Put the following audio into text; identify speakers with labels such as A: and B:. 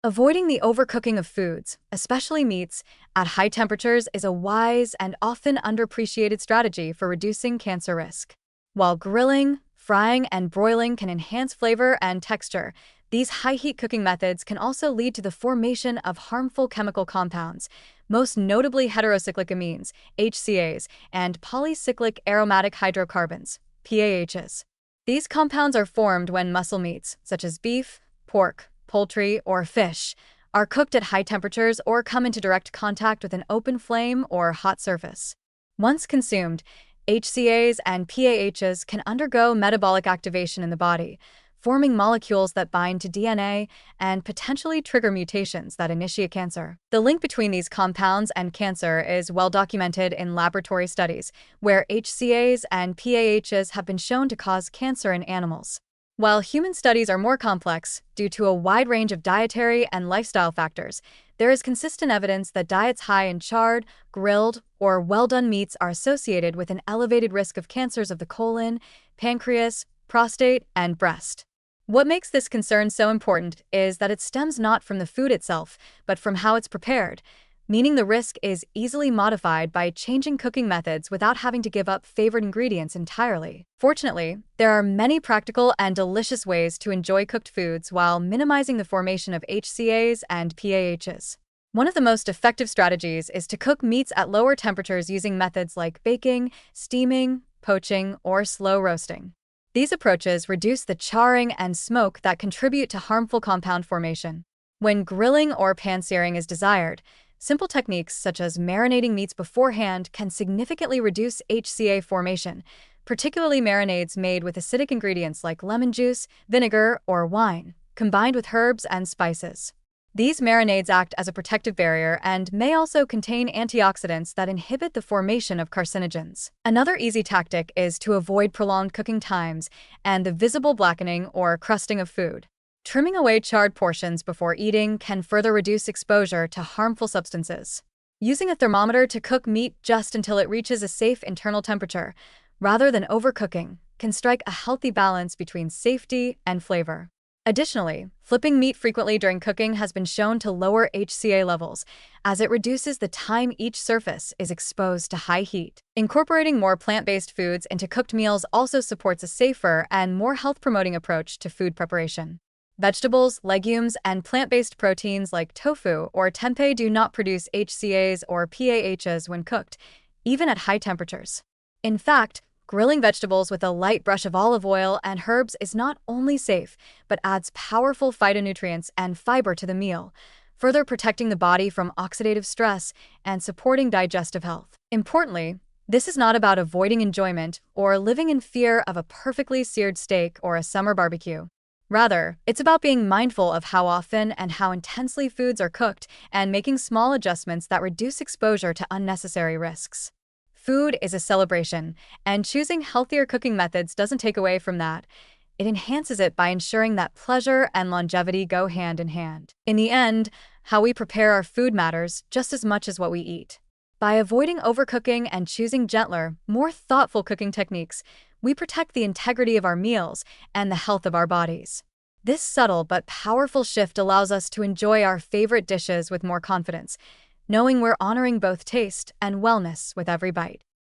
A: Avoiding the overcooking of foods, especially meats, at high temperatures is a wise and often underappreciated strategy for reducing cancer risk. While grilling, frying, and broiling can enhance flavor and texture, these high-heat cooking methods can also lead to the formation of harmful chemical compounds, most notably heterocyclic amines, HCAs, and polycyclic aromatic hydrocarbons, PAHs. These compounds are formed when muscle meats, such as beef, pork, poultry, or fish, are cooked at high temperatures or come into direct contact with an open flame or hot surface. Once consumed, HCAs and PAHs can undergo metabolic activation in the body, forming molecules that bind to DNA and potentially trigger mutations that initiate cancer. The link between these compounds and cancer is well documented in laboratory studies, where HCAs and PAHs have been shown to cause cancer in animals. While human studies are more complex due to a wide range of dietary and lifestyle factors, there is consistent evidence that diets high in charred, grilled, or well-done meats are associated with an elevated risk of cancers of the colon, pancreas, prostate, and breast. What makes this concern so important is that it stems not from the food itself, but from how it's prepared, meaning the risk is easily modified by changing cooking methods without having to give up favored ingredients entirely. Fortunately, there are many practical and delicious ways to enjoy cooked foods while minimizing the formation of HCAs and PAHs. One of the most effective strategies is to cook meats at lower temperatures using methods like baking, steaming, poaching, or slow roasting. These approaches reduce the charring and smoke that contribute to harmful compound formation. When grilling or pan-searing is desired, simple techniques such as marinating meats beforehand can significantly reduce HCA formation, particularly marinades made with acidic ingredients like lemon juice, vinegar, or wine, combined with herbs and spices. These marinades act as a protective barrier and may also contain antioxidants that inhibit the formation of carcinogens. Another easy tactic is to avoid prolonged cooking times and the visible blackening or crusting of food. Trimming away charred portions before eating can further reduce exposure to harmful substances. Using a thermometer to cook meat just until it reaches a safe internal temperature, rather than overcooking, can strike a healthy balance between safety and flavor. Additionally, flipping meat frequently during cooking has been shown to lower HCA levels, as it reduces the time each surface is exposed to high heat. Incorporating more plant-based foods into cooked meals also supports a safer and more health-promoting approach to food preparation. Vegetables, legumes, and plant-based proteins like tofu or tempeh do not produce HCAs or PAHs when cooked, even at high temperatures. In fact, grilling vegetables with a light brush of olive oil and herbs is not only safe, but adds powerful phytonutrients and fiber to the meal, further protecting the body from oxidative stress and supporting digestive health. Importantly, this is not about avoiding enjoyment or living in fear of a perfectly seared steak or a summer barbecue. Rather, it's about being mindful of how often and how intensely foods are cooked and making small adjustments that reduce exposure to unnecessary risks. Food is a celebration, and choosing healthier cooking methods doesn't take away from that. It enhances it by ensuring that pleasure and longevity go hand in hand. In the end, how we prepare our food matters just as much as what we eat. By avoiding overcooking and choosing gentler, more thoughtful cooking techniques, we protect the integrity of our meals and the health of our bodies. This subtle but powerful shift allows us to enjoy our favorite dishes with more confidence, knowing we're honoring both taste and wellness with every bite.